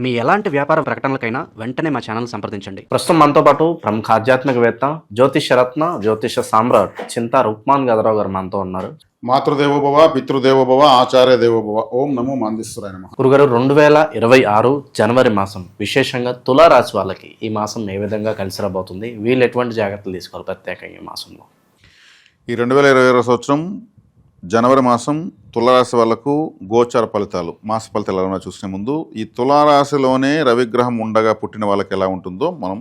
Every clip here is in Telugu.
మీ ఎలాంటి వ్యాపార ప్రకటనలకైనా వెంటనే మా ఛానల్ సంప్రదించండి. ప్రస్తుతం మనతో పాటు ప్రముఖ ఆధ్యాత్మికవేత్త జ్యోతిషరత్న జ్యోతిష సామ్రాట్ చింతా రుక్మాన్ గదరావు గారు మనతో ఉన్నారు. మాతృదేవోభవ పితృదేవోభవ ఆచార్య దేవోభవ. ఓం నమో మాందేశ్వరాయ నమః. గురుగారు 2026 జనవరి మాసం విశేషంగా తులారాశి వాళ్ళకి ఈ మాసం ఏ విధంగా కలిసి రాబోతుంది, వీళ్ళు ఎటువంటి జాగ్రత్తలు తీసుకోవాలి ప్రత్యేకంగా ఈ మాసంలో? ఈ 2022 సంవత్సరం జనవరి మాసం తులారాశి వాళ్ళకు గోచార ఫలితాలు, మాస ఫలితాలు ఎలా చూసే ముందు ఈ తులారాశిలోనే రవిగ్రహం ఉండగా పుట్టిన వాళ్ళకి ఎలా ఉంటుందో మనం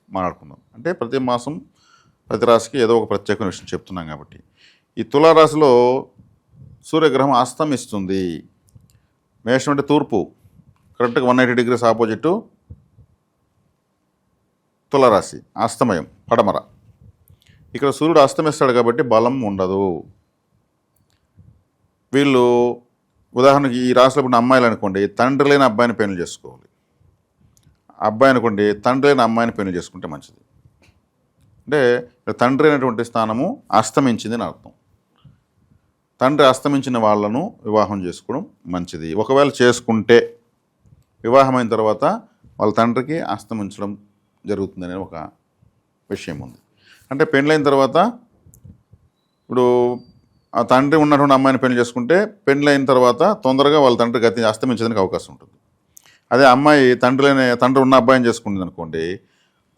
మాట్లాడుకుందాం. అంటే ప్రతి మాసం ప్రతి రాశికి ఏదో ఒక ప్రత్యేకమైన విషయం చెప్తున్నాం కాబట్టి ఈ తులారాశిలో సూర్యగ్రహం అస్తమిస్తుంది. మేషం అంటే తూర్పు, కరెక్ట్గా 180 డిగ్రీస్ ఆపోజిట్ తులారాశి, అస్తమయం పడమర. ఇక్కడ సూర్యుడు అస్తమిస్తాడు కాబట్టి బలం ఉండదు. వీళ్ళు ఉదాహరణకి ఈ రాశిలో పుట్టిన అమ్మాయిలు అనుకోండి, తండ్రి లేని అబ్బాయిని పెళ్లి చేసుకోవాలి. అబ్బాయి అనుకోండి, తండ్రి లేని అమ్మాయిని పెళ్లి చేసుకుంటే మంచిది. అంటే తండ్రి అయినటువంటి స్థానము అస్తమించింది అని అర్థం. తండ్రి అస్తమించిన వాళ్ళను వివాహం చేసుకోవడం మంచిది. ఒకవేళ చేసుకుంటే వివాహమైన తర్వాత వాళ్ళ తండ్రికి అస్తమించడం జరుగుతుందనే ఒక విషయం ఉంది. అంటే పెళ్ళైన తర్వాత ఇప్పుడు ఆ తండ్రి ఉన్నటువంటి అమ్మాయిని పెళ్లి చేసుకుంటే పెళ్ళైన తర్వాత తొందరగా వాళ్ళ తండ్రి గతి అస్తమించడానికి అవకాశం ఉంటుంది. అదే అమ్మాయి తండ్రి ఉన్న అబ్బాయిని చేసుకుంటుంది అనుకోండి,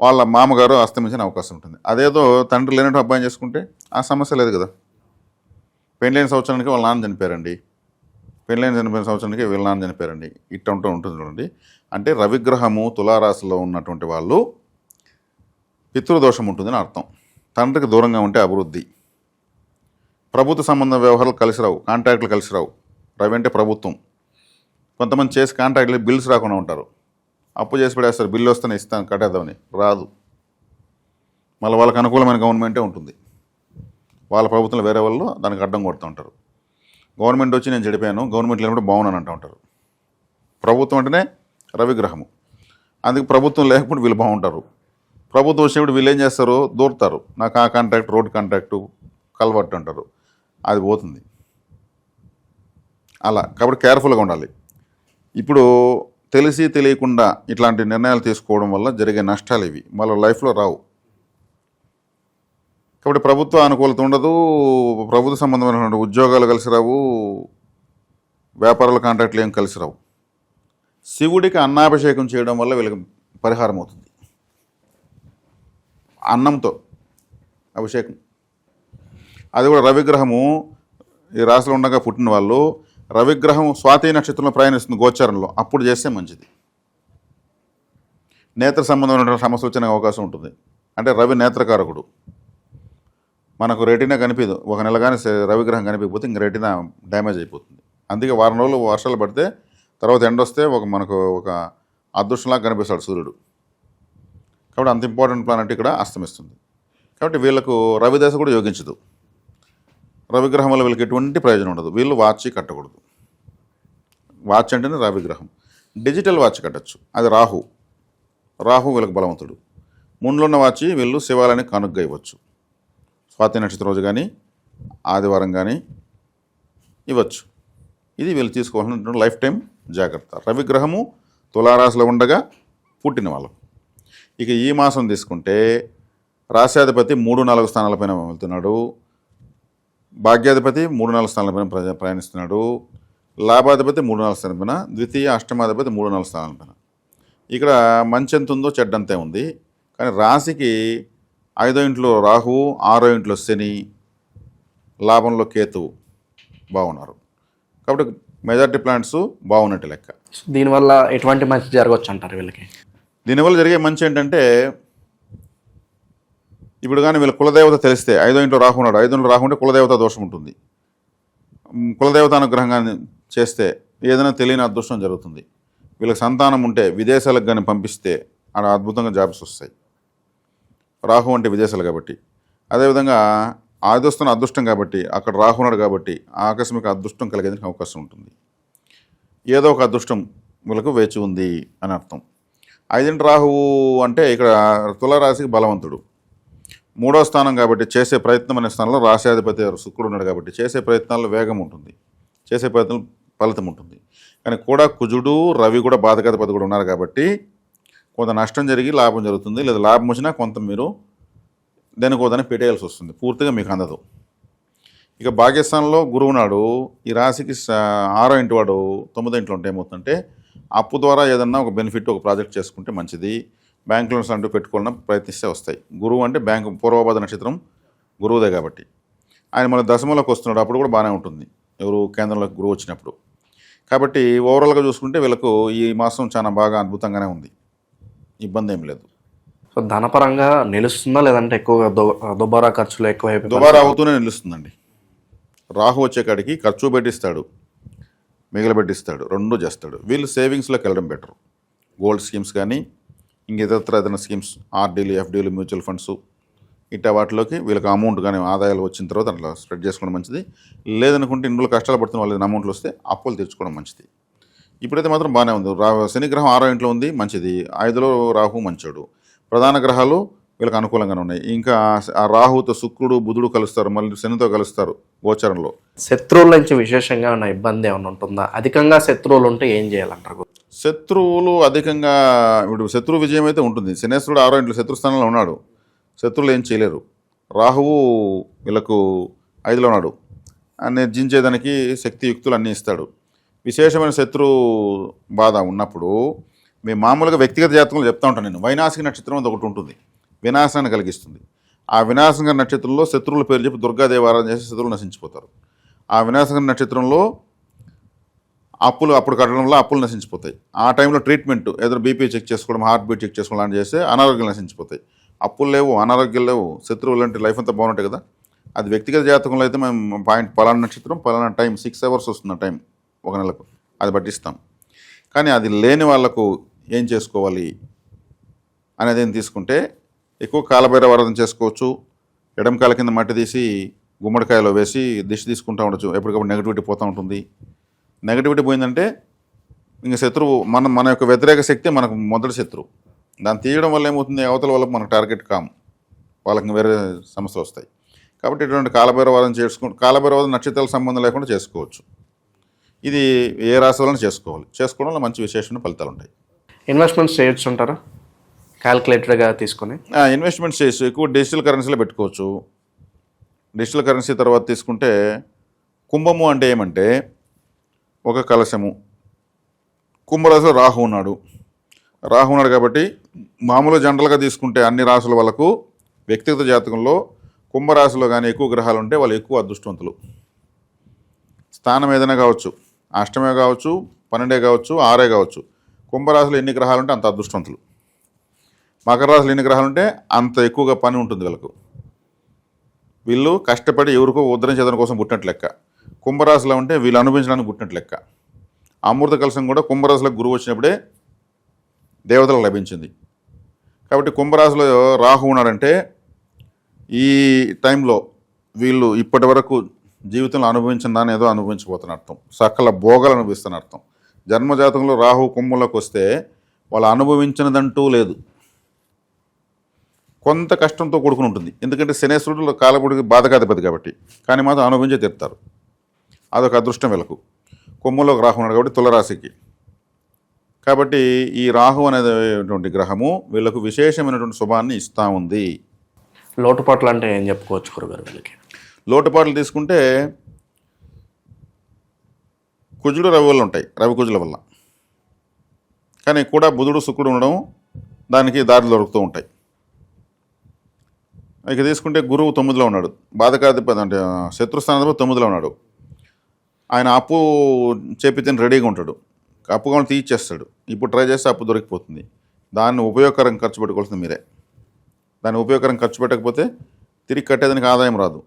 వాళ్ళ మామగారు అస్తమించిన అవకాశం ఉంటుంది. అదేదో తండ్రి లేనట్టు అబ్బాయిని చేసుకుంటే ఆ సమస్య లేదు కదా. పెళ్ళైన సంవత్సరానికి వాళ్ళ నాన్న చనిపోయారండి, పెళ్ళైన చనిపోయిన సంవత్సరానికి వీళ్ళ నాన్న చనిపోయారండి, ఇట్ట ఉంటుంది చూడండి. అంటే రవిగ్రహము తులారాశిలో ఉన్నటువంటి వాళ్ళు పితృదోషం ఉంటుందని అర్థం. తండ్రికి దూరంగా ఉంటే అభివృద్ధి. ప్రభుత్వ సంబంధ వ్యవహారాలు కలిసి రావు, కాంట్రాక్టులు కలిసి రావు. రవి అంటే ప్రభుత్వం. కొంతమంది చేసి కాంట్రాక్టులు బిల్స్ రాకుండా ఉంటారు, అప్పు చేసి పడేస్తారు, బిల్లు వస్తేనే ఇస్తాను కట్టేద్దామని, రాదు. మళ్ళీ వాళ్ళకి అనుకూలమైన గవర్నమెంటే ఉంటుంది, వాళ్ళ ప్రభుత్వంలో వేరే వాళ్ళు దానికి అడ్డం కొడుతూ ఉంటారు. గవర్నమెంట్ వచ్చి నేను చెడిపోయాను, గవర్నమెంట్ లేనప్పుడు బాగున్నాను అంటూ ఉంటారు. ప్రభుత్వం అంటేనే రవిగ్రహము, అందుకే ప్రభుత్వం లేకపోతే వీళ్ళు బాగుంటారు. ప్రభుత్వం వచ్చినప్పుడు వీళ్ళు ఏం చేస్తారు, దూరుతారు. నాకు ఆ కాంట్రాక్ట్, రోడ్ కాంట్రాక్టు, కలవట్టు అంటారు, అది పోతుంది. అలా కాబట్టి కేర్ఫుల్గా ఉండాలి. ఇప్పుడు తెలిసి తెలియకుండా ఇట్లాంటి నిర్ణయాలు తీసుకోవడం వల్ల జరిగే నష్టాలు ఇవి మళ్ళీ లైఫ్లో రావు. కాబట్టి ప్రభుత్వ అనుకూలత ఉండదు, ప్రభుత్వ సంబంధమైనటువంటి ఉద్యోగాలు కలిసి రావు, వ్యాపారాల కాంట్రాక్ట్లు ఏం కలిసి రావు. శివుడికి అన్నాభిషేకం చేయడం వల్ల వీళ్ళకి పరిహారం అవుతుంది. అన్నంతో అభిషేకం, అది కూడా రవిగ్రహము ఈ రాశిలో ఉండగా పుట్టిన వాళ్ళు, రవిగ్రహం స్వాతి నక్షత్రంలో ప్రయాణిస్తుంది గోచారంలో, అప్పుడు చేస్తే మంచిది. నేత్ర సంబంధమైన సమస్య వచ్చే అవకాశం ఉంటుంది. అంటే రవి నేత్రకారకుడు. మనకు రెటీనా కనిపించదు, ఒక నెల కానీ రవిగ్రహం కనిపించకపోతే ఇంక రెటీనా డ్యామేజ్ అయిపోతుంది. అందుకే వారం రోజులు వర్షాలు పడితే తర్వాత ఎండ వస్తే మనకు ఒక అదృష్టంలాగా కనిపిస్తాడు సూర్యుడు. కాబట్టి అంత ఇంపార్టెంట్ ప్లానెట్ ఇక్కడ అస్తమిస్తుంది. కాబట్టి వీళ్ళకు రవిదశ కూడా యోగించదు. రవిగ్రహం వల్ల వీళ్ళకి ఎటువంటి ప్రయోజనం ఉండదు. వీళ్ళు వాచ్ కట్టకూడదు. వాచ్ అంటేనే రవిగ్రహం. డిజిటల్ వాచ్ కట్టచ్చు, అది రాహు వీళ్ళకి బలవంతుడు. ముందులో ఉన్న వాచ్ వీళ్ళు శివాలయానికి కానుకగా ఇవ్వచ్చు. స్వాతి నక్షత్రం రోజు కానీ ఆదివారం కానీ ఇవ్వచ్చు. ఇది వీళ్ళు తీసుకోవాల్సిన లైఫ్ టైం జాగ్రత్త. రవిగ్రహము తులారాశిలో ఉండగా పుట్టిన వాళ్ళు. ఇక ఈ మాసం తీసుకుంటే రాశ్యాధిపతి 3-4 స్థానాలపైన వెళ్తున్నాడు, భాగ్యాధిపతి 3-4 స్థానాలపైన ప్రయాణిస్తున్నాడు, లాభాధిపతి 3-4 స్థానాలపైన, ద్వితీయ అష్టమాధిపతి 3-4 స్థానాలపైన. ఇక్కడ మంచి ఎంత ఉందో చెడ్డంతే ఉంది. కానీ రాశికి 5వ ఇంట్లో రాహువు, 6వ ఇంట్లో శని, లాభంలో కేతువు బాగున్నారు. కాబట్టి మెజారిటీ ప్లాంట్స్ బాగున్నట్టు లెక్క. దీనివల్ల ఎటువంటి మంచి జరగవచ్చు అంటారు వీళ్ళకి? దీనివల్ల జరిగే మంచి ఏంటంటే, ఇప్పుడు కానీ వీళ్ళ కులదేవత తెలిస్తే, 5వ ఇంట్లో రాహు ఉన్నాడు, 5వ ఇంట్లో రాహు ఉంటే కులదేవత దోషం ఉంటుంది. కులదేవత అనుగ్రహంగా చేస్తే ఏదైనా తెలియని అదృష్టం జరుగుతుంది. వీళ్ళకి సంతానం ఉంటే విదేశాలకు కానీ పంపిస్తే అక్కడ అద్భుతంగా జాబ్స్ వస్తాయి. రాహు అంటే విదేశాలు కాబట్టి. అదేవిధంగా ఆదిస్తున్న అదృష్టం కాబట్టి, అక్కడ రాహు ఉన్నాడు కాబట్టి ఆకస్మిక అదృష్టం కలిగేందుకు అవకాశం ఉంటుంది. ఏదో ఒక అదృష్టం వీళ్ళకు వేచి ఉంది అని అర్థం. 5వ రాహువు అంటే ఇక్కడ తులారాశికి బలవంతుడు. 3వ స్థానం కాబట్టి చేసే ప్రయత్నం అనే స్థానంలో రాశ్యాధిపతి శుక్రుడు ఉన్నాడు కాబట్టి చేసే ప్రయత్నాల్లో వేగం ఉంటుంది, చేసే ప్రయత్నం ఫలితం ఉంటుంది. కానీ కూడా కుజుడు రవి కూడా బాధకాధిపతి కూడా ఉన్నారు కాబట్టి కొంత నష్టం జరిగి లాభం జరుగుతుంది, లేదా లాభం వచ్చినా కొంత మీరు దానికోదాన్ని పెట్టేయాల్సి వస్తుంది, పూర్తిగా మీకు అందదు. ఇక భాగ్యస్థానంలో గురువు నాడు ఈ రాశికి 6వ ఇంటి వాడు 9వ ఇంట్లో ఉంటే ఏమవుతుందంటే అప్పు ద్వారా ఏదన్నా ఒక బెనిఫిట్ ఒక ప్రాజెక్ట్ చేసుకుంటే మంచిది. బ్యాంక్ లోన్స్ అంటూ పెట్టుకోవాలని ప్రయత్నిస్తే వస్తాయి. గురువు అంటే బ్యాంకు పూర్వభాద్ర నక్షత్రం గురువుదే కాబట్టి ఆయన మన దశమంలోకి వస్తున్నాడు, అప్పుడు కూడా బాగానే ఉంటుంది. ఎవరు కేంద్రంలోకి గురువు వచ్చినప్పుడు. కాబట్టి ఓవరాల్గా చూసుకుంటే వీళ్ళకు ఈ మాసం చాలా బాగా అద్భుతంగానే ఉంది, ఇబ్బంది ఏం లేదు. సో ధనపరంగా నిలుస్తుందా, లేదంటే ఎక్కువగా దుబారా ఖర్చులు ఎక్కువైపోయి దుబారా అవుతూనే నిలుస్తుందండి. రాహు వచ్చే కాడికి ఖర్చు పెట్టిస్తాడు, మిగిలిపెట్టిస్తాడు, రెండు చేస్తాడు. వీళ్ళు సేవింగ్స్లోకి వెళ్ళడం బెటర్. గోల్డ్ స్కీమ్స్ కానీ ఇంకేతర ఏదైనా స్కీమ్స్, ఆర్డీలు, ఎఫ్డీలు, మ్యూచువల్ ఫండ్స్ ఇట్లా వాటిలోకి వీళ్ళకి అమౌంట్ కానీ ఆదాయాలు వచ్చిన తర్వాత అట్లా స్ప్రెడ్ చేసుకోవడం మంచిది. లేదనుకుంటే ఇందులో కష్టాలు పడుతున్న వాళ్ళ అమౌంట్లు వస్తే అప్పులు తెచ్చుకోవడం మంచిది. ఇప్పుడైతే మాత్రం బాగానే ఉంది. శని గ్రహం 6వ ఇంట్లో ఉంది, మంచిది. 5లో రాహు మంచోడు. ప్రధాన గ్రహాలు వీళ్ళకి అనుకూలంగానే ఉన్నాయి. ఇంకా ఆ రాహుతో శుక్రుడు బుధుడు కలుస్తారు, మళ్ళీ శనితో కలుస్తారు గోచరంలో. శత్రువుల నుంచి విశేషంగా ఉన్న ఇబ్బంది ఏమైనా ఉంటుందా? అధికంగా శత్రువులు ఉంటే ఏం చేయాలంటారు? శత్రువులు అధికంగా ఇప్పుడు శత్రు విజయం అయితే ఉంటుంది. శనేశ్వరుడు 6వ ఇంట్లో శత్రుస్థానంలో ఉన్నాడు, శత్రువులు ఏం చేయలేరు. రాహువు వీళ్ళకు 5లో ఉన్నాడు, నిర్జించేదానికి శక్తియుక్తులు అన్నీ ఇస్తాడు. విశేషమైన శత్రు బాధ ఉన్నప్పుడు మేము మామూలుగా వ్యక్తిగత జాతకంలో చెప్తా ఉంటాను నేను. వైనాశిక నక్షత్రం అది ఒకటి ఉంటుంది, వినాశాన్ని కలిగిస్తుంది. ఆ వినాశక నక్షత్రంలో శత్రువుల పేరు చెప్పి దుర్గాదేవి ఆరాధన చేసి శత్రువులు నశించిపోతారు. ఆ వినాశక నక్షత్రంలో అప్పుడు కట్టడంలో అప్పులు నశించిపోతాయి. ఆ టైంలో ట్రీట్మెంట్ ఏదో బీపీ చెక్ చేసుకోవడం, హార్ట్ బీట్ చెక్ చేసుకోవడం లాంటి చేస్తే అనారోగ్యాలు నశించిపోతాయి. అప్పులు లేవు, అనారోగ్యాలు లేవు, శత్రువులు అంటే లైఫ్ అంతా బాగుంటాయి కదా. అది వ్యక్తిగత జాతకంలో అయితే మేము పాయింట్ పలానా నక్షత్రం పలానా టైం 6 hours వస్తున్న టైం ఒక నెలకు అది పట్టిస్తాం. కానీ అది లేని వాళ్లకు ఏం చేసుకోవాలి అనేది ఏం తీసుకుంటే ఎక్కువ కాలభైరవ ఆరాధన చేసుకోవచ్చు. ఎడమ కాల కింద మట్టి తీసి గుమ్మడికాయలో వేసి దిష్టి తీసుకుంటూ ఉండొచ్చు. ఎప్పటికప్పుడు నెగిటివిటీ పోతూ ఉంటుంది. నెగిటివిటీ పోయిందంటే ఇంకా శత్రువు మన యొక్క వ్యతిరేక శక్తి మనకు మొదటి శత్రువు. దాన్ని తీయడం వల్ల ఏమవుతుంది, అవతల వాళ్ళకి మనకు టార్గెట్ కాము, వాళ్ళకి వేరే సమస్యలు వస్తాయి. కాబట్టి ఇటువంటి కాలభైరవాదం కాలభైరవాదం నక్షత్రాల సంబంధం లేకుండా చేసుకోవచ్చు. ఇది ఏ రాశి వలన చేసుకోవడం వల్ల మంచి విశేషమైన ఫలితాలు ఉంటాయి. ఇన్వెస్ట్మెంట్స్ చేయొచ్చు అంటారా క్యాల్కులేటెడ్గా తీసుకొని? ఇన్వెస్ట్మెంట్స్ చేసి ఎక్కువ డిజిటల్ కరెన్సీలో పెట్టుకోవచ్చు. డిజిటల్ కరెన్సీ తర్వాత తీసుకుంటే కుంభము అంటే ఏమంటే ఒక కలశము. కుంభరాశిలో రాహు ఉన్నాడు కాబట్టి మామూలు జనరల్గా తీసుకుంటే అన్ని రాశుల వాళ్ళకు వ్యక్తిగత జాతకంలో కుంభరాశిలో కానీ ఎక్కువ గ్రహాలు ఉంటే వాళ్ళు ఎక్కువ అదృష్టవంతులు. స్థానం ఏదైనా కావచ్చు, అష్టమే కావచ్చు, 12 కావచ్చు, 6 కావచ్చు. కుంభరాశిలో ఎన్ని గ్రహాలు ఉంటే అంత అదృష్టవంతులు. మకర రాశిలో ఎన్ని గ్రహాలు ఉంటే అంత ఎక్కువగా పని ఉంటుంది వీళ్ళకు. వీళ్ళు కష్టపడి ఎవరికో ఉద్ధరించేదాని కోసం పుట్టినట్టు లెక్క. కుంభరాశిలో ఉంటే వీళ్ళు అనుభవించడానికి పుట్టినట్టు లెక్క. అమృత కలశం కూడా కుంభరాశిలోకి గురువు వచ్చినప్పుడే దేవతలకు లభించింది. కాబట్టి కుంభరాశిలో రాహు ఉన్నాడంటే ఈ టైంలో వీళ్ళు ఇప్పటి వరకు జీవితంలో అనుభవించిన దాన్ని ఏదో అనుభవించబోతున్న అర్థం, సకల భోగాలు అనుభవిస్తున్న అర్థం. జన్మజాతకంలో రాహు కుంభంలోకి వస్తే వాళ్ళు అనుభవించినదంటూ లేదు. కొంత కష్టంతో కూడుకుని ఉంటుంది, ఎందుకంటే శనేశ్వరుడు కాలపుడికి బాధకాధిపతి కాబట్టి. కానీ మాత్రం అనుభవించే తీరుతారు. అదొక అదృష్టం వీళ్ళకు. కుంభంలోకి రాహు ఉన్నాడు కాబట్టి తులరాశికి. కాబట్టి ఈ రాహు అనేటువంటి గ్రహము వీళ్ళకు విశేషమైనటువంటి శుభాన్ని ఇస్తూ ఉంది. లోటుపాట్లు అంటే ఏం చెప్పుకోవచ్చు గురుగారు వీళ్ళకి? లోటుపాట్లు తీసుకుంటే కుజుడు రవి వల్ల ఉంటాయి, రవి కుజుల వల్ల. కానీ కూడా బుధుడు శుక్రుడు ఉండడం దానికి దారులు దొరుకుతూ ఉంటాయి. ఇక తీసుకుంటే గురువు 9లో ఉన్నాడు, బాధకాధిపతి అంటే శత్రుస్థానాధిపతి 9లో ఉన్నాడు. ఆయన అప్పు చేపితే రెడీగా ఉంటాడు, అప్పు కావాలి తీర్చేస్తాడు. ఇప్పుడు ట్రై చేస్తే అప్పు దొరికిపోతుంది. దాన్ని ఉపయోగకరంగా ఖర్చు పెట్టుకోవాల్సింది మీరే. దాన్ని ఉపయోగకరంగా ఖర్చు పెట్టకపోతే తిరిగి కట్టేదానికి ఆదాయం రాదు,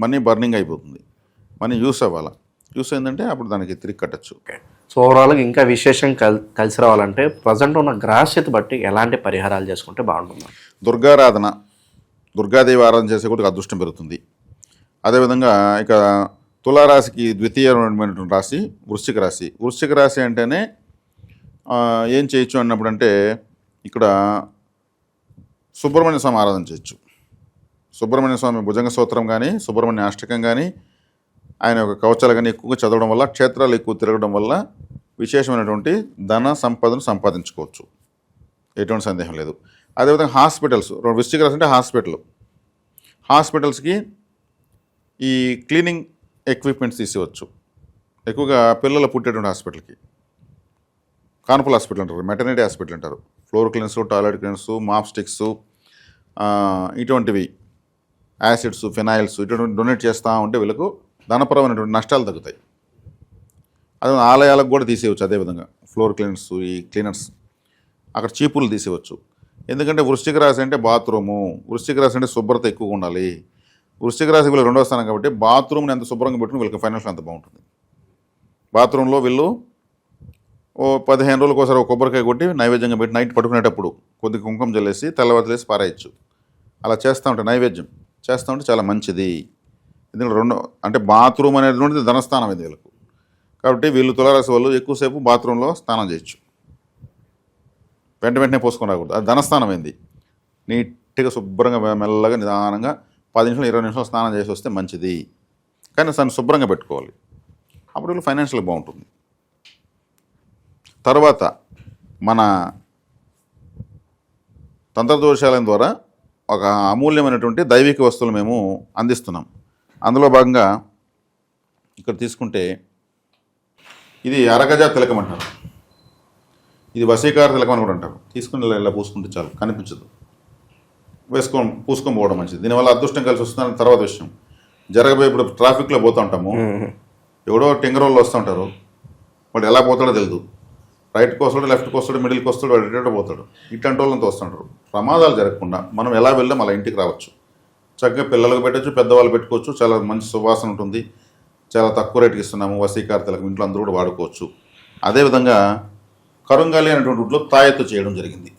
మనీ బర్నింగ్ అయిపోతుంది. మనీ యూస్ అవ్వాలి. యూస్ అయిందంటే అప్పుడు దానికి తిరిగి కట్టచ్చు. సో ఓవరాల్గా ఇంకా విశేషం కలిసి రావాలంటే ప్రజెంట్ ఉన్న గ్రహస్థితి బట్టి ఎలాంటి పరిహారాలు చేసుకుంటే బాగుంటుంది? దుర్గారాధన, దుర్గాదేవి ఆరాధన చేసే కూడా అదృష్టం పెరుగుతుంది. అదేవిధంగా ఇక తులారాశికి ద్వితీయమైనటువంటి రాశి వృశ్చిక రాశి. వృశ్చిక రాశి అంటేనే ఏం చేయొచ్చు అన్నప్పుడు అంటే ఇక్కడ సుబ్రహ్మణ్య స్వామి ఆరాధన చేయొచ్చు. సుబ్రహ్మణ్య స్వామి భుజంగ స్తోత్రం కానీ, సుబ్రహ్మణ్య అష్టకం కానీ, ఆయన యొక్క కవచాలు కానీ ఎక్కువగా చదవడం వల్ల, క్షేత్రాలు ఎక్కువ తిరగడం వల్ల విశేషమైనటువంటి ధన సంపదను సంపాదించుకోవచ్చు, ఎటువంటి సందేహం లేదు. అదేవిధంగా హాస్పిటల్స్, వృశ్చిక రాశి అంటే హాస్పిటల్స్కి ఈ క్లీనింగ్ ఎక్విప్మెంట్స్ తీసేవచ్చు. ఎక్కువగా పిల్లలు పుట్టేటువంటి హాస్పిటల్కి కాన్పుల్ హాస్పిటల్ అంటారు, మెటర్నిటీ హాస్పిటల్ అంటారు. Floor cleaners, toilet cleaners, mop sticks, ఇటువంటివి యాసిడ్స్, ఫినాయిల్స్ ఇటువంటి డొనేట్ చేస్తూ ఉంటే వీళ్ళకు ధనపరమైనటువంటి నష్టాలు తగ్గుతాయి. అదే ఆలయాలకు కూడా తీసేయవచ్చు. అదేవిధంగా ఫ్లోర్ క్లీనర్స్, ఈ క్లీనర్స్ అక్కడ చీపులు తీసేయవచ్చు. ఎందుకంటే వృశ్చిక రాశి అంటే బాత్రూము, వృశ్చిక రాశి అంటే శుభ్రత ఎక్కువగా ఉండాలి. వృశ్చిక రాశి వీళ్ళు రెండవ స్థానం కాబట్టి బాత్రూమ్ని ఎంత శుభ్రంగా పెట్టుకుని వీళ్ళకి ఫైనాన్షియల్ అంత బాగుంటుంది. బాత్రూంలో వీళ్ళు ఓ 15 రోజులకు ఒకసారి ఒక కొబ్బరికాయ కొట్టి నైవేద్యంగా పెట్టి నైట్ పడుకునేటప్పుడు కొద్దిగా కుంకుమ జల్లేసి తెల్లవారులేసి పారేయచ్చు. అలా చేస్తూ ఉంటే నైవేద్యం చేస్తూ ఉంటే చాలా మంచిది. ఎందుకంటే అంటే బాత్రూమ్ అనేటువంటిది ధనస్థానం ఇది వీళ్ళకు. కాబట్టి వీళ్ళు తులారాశి వాళ్ళు ఎక్కువసేపు బాత్రూంలో స్నానం చేయొచ్చు. వెంటనే పోసుకొని రాకూడదు, అది ధనస్థానం ఏంది. నీట్గా శుభ్రంగా మెల్లగా నిదానంగా 10 నిమిషాలు 20 నిమిషాలు స్నానం చేసి వస్తే మంచిది. కానీ దాన్ని శుభ్రంగా పెట్టుకోవాలి, అప్పుడు వీళ్ళు ఫైనాన్షియల్ బాగుంటుంది. తర్వాత మన తంత్రదోషాలయం ద్వారా ఒక అమూల్యమైనటువంటి దైవిక వస్తువులు మేము అందిస్తున్నాం. అందులో భాగంగా ఇక్కడ తీసుకుంటే ఇది అరగజ తిలకం అంటారు, ఇది వశీకార తిలకం అని కూడా అంటారు. తీసుకుని ఇలా పూసుకుంటే చాలు, కనిపించదు, పూసుకొని పోవడం మంచిది. దీనివల్ల అదృష్టం కలిసి వస్తుందని తర్వాత విషయం. జరగబోయే ఇప్పుడు ట్రాఫిక్లో పోతూ ఉంటాము, ఎవడో టింగరోళ్ళు వస్తూ ఉంటారు, వాడు ఎలా పోతాడో తెలియదు. రైట్కి వస్తాడు, లెఫ్ట్కి వస్తాడు, మిడిల్కి వస్తాడు, వాడు ఎటో పోతాడు. ఇట్లాంటి వాళ్ళంతా వస్తుంటారు. ప్రమాదాలు జరగకుండా మనం ఎలా వెళ్ళాం అలా ఇంటికి రావచ్చు. చక్కగా పిల్లలకు పెట్టచ్చు, పెద్దవాళ్ళు పెట్టుకోవచ్చు. చాలా మంచి సువాసన ఉంటుంది. చాలా తక్కువ రేటుకి ఇస్తున్నాము. వశీకార తిలకం ఇంట్లో అందరూ కూడా వాడుకోవచ్చు. అదేవిధంగా కరుంగాలి అనేటువంటి వుడ్లో తాయెత్తు చేయడం జరిగింది.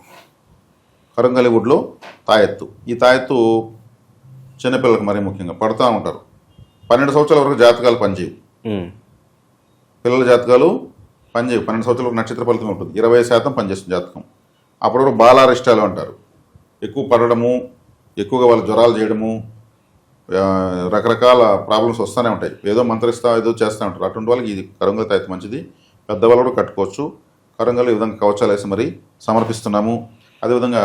కరుంగాలి వుడ్లో తాయెత్తు, ఈ తాయెత్తు చిన్నపిల్లలకు మరీ ముఖ్యంగా పడుతూ ఉంటారు. 12 సంవత్సరాల వరకు జాతకాలు పనిచేయవు, పిల్లల జాతకాలు పనిచేయవు. 12 సంవత్సరాల వరకు నక్షత్ర ఫలితం ఉంటుంది, 20% పనిచేస్తుంది జాతకం. అప్పుడు బాలారిష్టాలు అంటారు. ఎక్కువ పడడము, ఎక్కువగా వాళ్ళు జ్వరాలు చేయడము, రకరకాల ప్రాబ్లమ్స్ వస్తూనే ఉంటాయి. ఏదో మంత్రిస్తా ఏదో చేస్తూ ఉంటారు. అటువంటి వాళ్ళకి ఇది కరుంగలి తాయెత్తు మంచిది. పెద్దవాళ్ళు కూడా కట్టుకోవచ్చు. కరుంగలి ఈ విధంగా కవచాలు వేసి మరి సమర్పిస్తున్నాము. అదేవిధంగా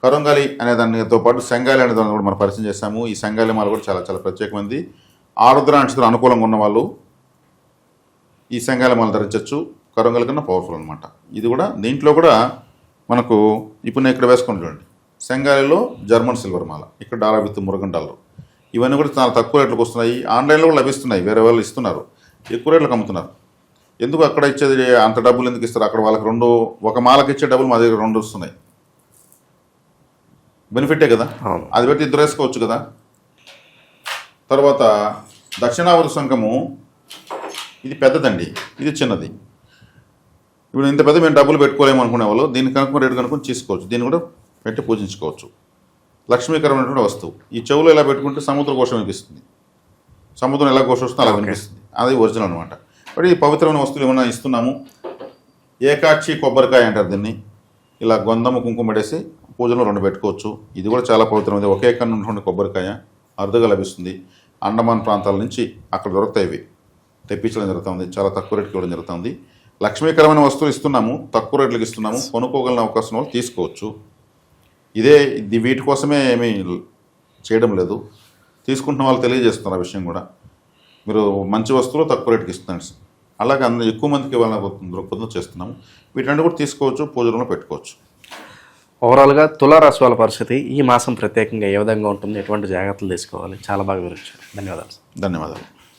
కరుంగలి అనే దానితో పాటు శంగాలి అనే దాన్ని కూడా మనం పరిచయం చేస్తాము. ఈ శంగాలి మాల కూడా చాలా చాలా ప్రత్యేకమైనది. ఆరుద్ర నక్షత్రం అనుకూలంగా ఉన్న వాళ్ళు ఈ శంగాలి మాల ధరించవచ్చు. కరుంగలి కన్నా పవర్ఫుల్ అనమాట. ఇది కూడా దీంట్లో కూడా మనకు ఇప్పుడు నేను ఇక్కడ వేసుకుంటాండి, శంగాలిలో జర్మన్ సిల్వర్ మాల, ఇక్కడ డాలర్ విత్ మురుగన్ డాలర్. ఇవన్నీ కూడా చాలా తక్కువ రేట్లకు వస్తున్నాయి. ఆన్లైన్లో కూడా లభిస్తున్నాయి, వేరే వాళ్ళు ఇస్తున్నారు, ఎక్కువ రేట్లకు అమ్ముతున్నారు. ఎందుకు అక్కడ ఇచ్చేది అంత డబ్బులు ఎందుకు ఇస్తారు? అక్కడ వాళ్ళకి ఒక మాలకి ఇచ్చే డబ్బులు మా దగ్గర 2 వస్తున్నాయి. బెనిఫిటే కదా, అది పెట్టి 2 వేసుకోవచ్చు కదా. తర్వాత దక్షిణావర్త శంఖము, ఇది పెద్దదండి, ఇది చిన్నది. ఇప్పుడు ఇంత పెద్ద మేము డబ్బులు పెట్టుకోలేము అనుకునే వాళ్ళు దీన్ని కనుక్కొని రేటు కనుక్కొని తీసుకోవచ్చు. దీన్ని కూడా పెట్టి పూజించుకోవచ్చు. లక్ష్మీకరమైనటువంటి వస్తువు. ఈ చెవులో ఇలా పెట్టుకుంటే సముద్ర ఘోషం వినిపిస్తుంది. సముద్రం ఎలా ఘోష వస్తుందో అలా వినిపిస్తుంది. అది ఒరిజినల్ అనమాట. బట్ ఈ పవిత్రమైన వస్తువులు ఏమైనా ఇస్తున్నాము. ఏకాక్షి కొబ్బరికాయ అంటారు దీన్ని. ఇలా గొందము కుంకుమ పడేసి పూజలో 2 పెట్టుకోవచ్చు. ఇది కూడా చాలా పవిత్రమైనది. ఒకే కన్ను ఉన్నటువంటి కొబ్బరికాయ అరుదుగా లభిస్తుంది. అండమాన్ ప్రాంతాల నుంచి అక్కడ దొరుకుతాయి. ఇవి తెప్పించడం జరుగుతుంది. చాలా తక్కువ రేటుకి ఇవ్వడం జరుగుతుంది. లక్ష్మీకరమైన వస్తువులు ఇస్తున్నాము, తక్కువ రేట్లకు ఇస్తున్నాము. కొనుక్కోగలిగిన అవకాశం వాళ్ళు తీసుకోవచ్చు. ఇది వీటి కోసమే ఏమీ చేయడం లేదు. తీసుకుంటున్న వాళ్ళు తెలియజేస్తున్నారు ఆ విషయం కూడా. మీరు మంచి వస్తువులు తక్కువ రేటుకి ఇస్తున్నారు. అలాగే ఎక్కువ మందికి ఇవ్వాలని దృక్పథం చేస్తున్నాము. వీటన్ని కూడా తీసుకోవచ్చు, పూజలో పెట్టుకోవచ్చు. ఓవరాల్గా తులారాశి వాళ్ళ పరిస్థితి ఈ మాసం ప్రత్యేకంగా ఏ విధంగా ఉంటుంది, ఎటువంటి జాగ్రత్తలు తీసుకోవాలి, చాలా బాగా వివరించారు. ధన్యవాదాలు. ధన్యవాదాలు.